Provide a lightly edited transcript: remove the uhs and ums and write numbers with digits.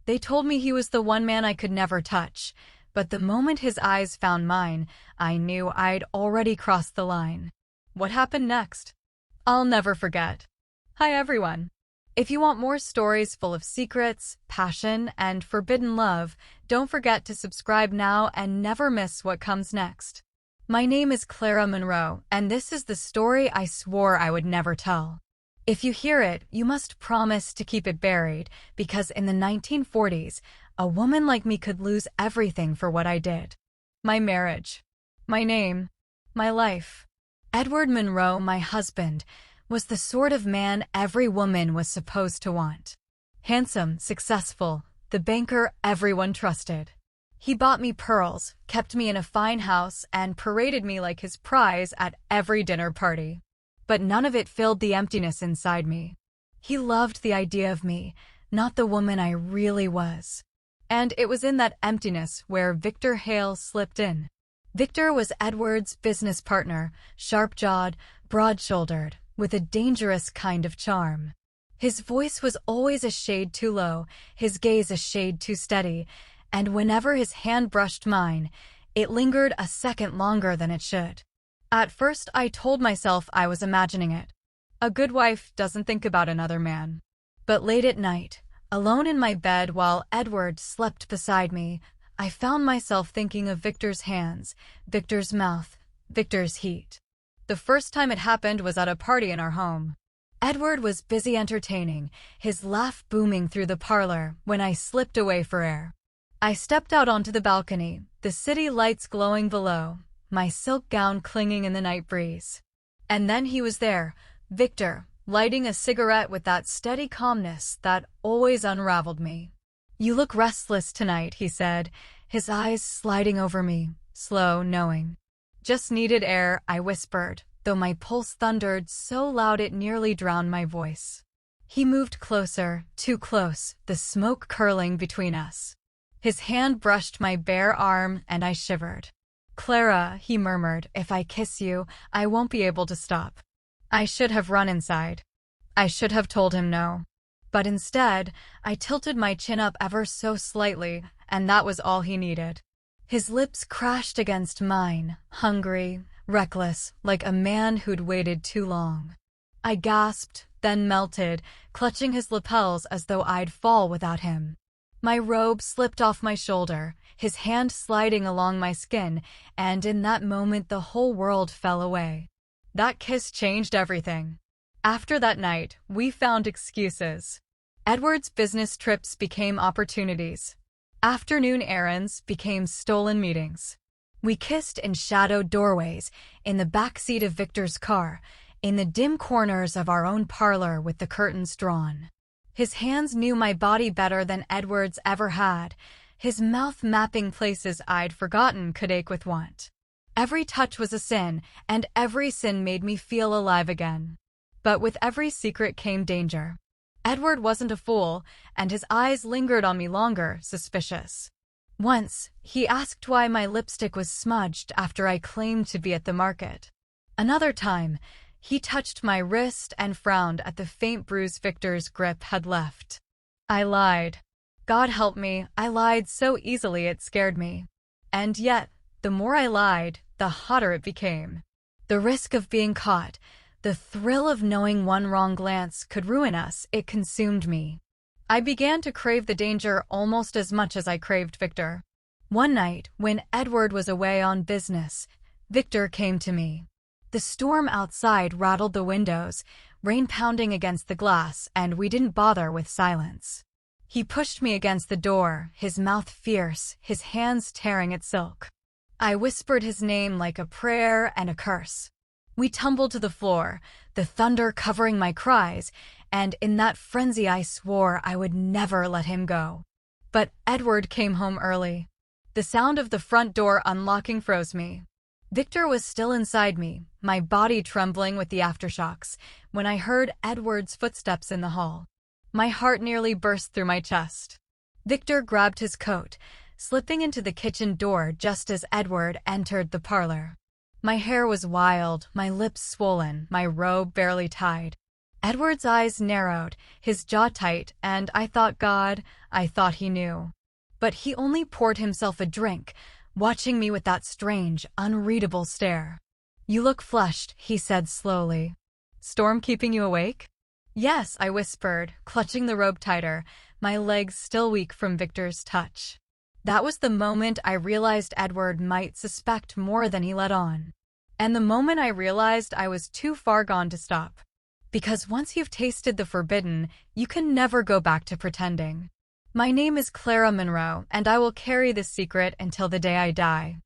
They told me he was the one man I could never touch, but the moment his eyes found mine, I knew I'd already crossed the line. What happened next? I'll never forget. Hi everyone. If you want more stories full of secrets, passion, and forbidden love, don't forget to subscribe now and never miss what comes next. My name is Clara Monroe, and this is the story I swore I would never tell. If you hear it, you must promise to keep it buried, because in the 1940s, a woman like me could lose everything for what I did. My marriage, my name, my life. Edward Monroe, my husband, was the sort of man every woman was supposed to want. Handsome, successful, the banker everyone trusted. He bought me pearls, kept me in a fine house, and paraded me like his prize at every dinner party. But none of it filled the emptiness inside me. He loved the idea of me, not the woman I really was. And it was in that emptiness where Victor Hale slipped in. Victor was Edward's business partner, sharp-jawed, broad-shouldered, with a dangerous kind of charm. His voice was always a shade too low, his gaze a shade too steady, and whenever his hand brushed mine, it lingered a second longer than it should. At first, I told myself I was imagining it. A good wife doesn't think about another man. But late at night, alone in my bed while Edward slept beside me, I found myself thinking of Victor's hands, Victor's mouth, Victor's heat. The first time it happened was at a party in our home. Edward was busy entertaining, his laugh booming through the parlor, when I slipped away for air. I stepped out onto the balcony, the city lights glowing below, my silk gown clinging in the night breeze. And then he was there, Victor, lighting a cigarette with that steady calmness that always unraveled me. "You look restless tonight," he said, his eyes sliding over me, slow, knowing. "Just needed air," I whispered, though my pulse thundered so loud it nearly drowned my voice. He moved closer, too close, the smoke curling between us. His hand brushed my bare arm, and I shivered. "Clara," he murmured, "if I kiss you, I won't be able to stop." I should have run inside. I should have told him no. But instead, I tilted my chin up ever so slightly, and that was all he needed. His lips crashed against mine, hungry, reckless, like a man who'd waited too long. I gasped, then melted, clutching his lapels as though I'd fall without him. My robe slipped off my shoulder, his hand sliding along my skin, and in that moment the whole world fell away. That kiss changed everything. After that night, we found excuses. Edward's business trips became opportunities. Afternoon errands became stolen meetings. We kissed in shadowed doorways, in the back seat of Victor's car, in the dim corners of our own parlor with the curtains drawn. His hands knew my body better than Edward's ever had, his mouth mapping places I'd forgotten could ache with want. Every touch was a sin, and every sin made me feel alive again. But with every secret came danger. Edward wasn't a fool, and his eyes lingered on me longer, suspicious. Once, he asked why my lipstick was smudged after I claimed to be at the market. Another time, he touched my wrist and frowned at the faint bruise Victor's grip had left. I lied. God help me, I lied so easily it scared me. And yet, the more I lied, the hotter it became. The risk of being caught, the thrill of knowing one wrong glance could ruin us, it consumed me. I began to crave the danger almost as much as I craved Victor. One night, when Edward was away on business, Victor came to me. The storm outside rattled the windows, rain pounding against the glass, and we didn't bother with silence. He pushed me against the door, his mouth fierce, his hands tearing at silk. I whispered his name like a prayer and a curse. We tumbled to the floor, the thunder covering my cries, and in that frenzy I swore I would never let him go. But Edward came home early. The sound of the front door unlocking froze me. Victor was still inside me, my body trembling with the aftershocks, when I heard Edward's footsteps in the hall. My heart nearly burst through my chest. Victor grabbed his coat, slipping into the kitchen door just as Edward entered the parlor. My hair was wild, my lips swollen, my robe barely tied. Edward's eyes narrowed, his jaw tight, and I thought he knew. But he only poured himself a drink, watching me with that strange, unreadable stare. "You look flushed," he said slowly. "Storm keeping you awake?" "Yes," I whispered, clutching the robe tighter, my legs still weak from Victor's touch. That was the moment I realized Edward might suspect more than he let on. And the moment I realized I was too far gone to stop. Because once you've tasted the forbidden, you can never go back to pretending. My name is Clara Monroe, and I will carry this secret until the day I die.